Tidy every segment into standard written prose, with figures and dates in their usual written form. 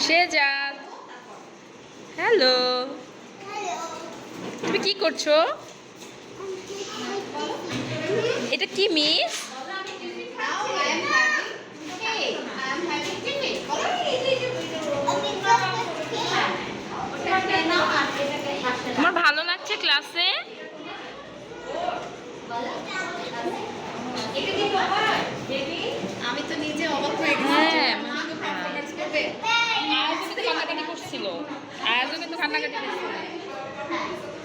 Shehzad, hello, তুমি কি করছো? এটা কি মিস? তোমার ভালো লাগছে ক্লাসে? আমি তো নিজে অবাক হয়ে গেছি। হ্যাঁ, করবে আয়াজনে তো কান্নাকাটি করছিল। আয়াজনে তো কান্নাকাটি করছিল।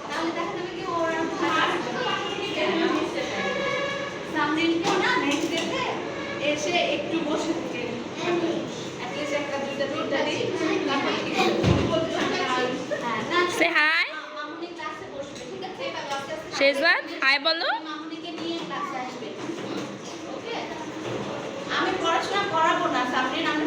তাহলে দেখা যাবে কি ওর সামনেও না নেক্সট ডেতে এসে একটু বসে থাকে অ্যাটলিস্ট একটা দুইটা তিনটা দিন তারপর সে হাই মামুনি ক্লাসে বসবে, ঠিক আছে? শেজাদ, হাই বলো। মামুনিকে নিয়ে ক্লাসে আসবে, ওকে? আমি পড়াশোনা করাবো না, সামনে আমরা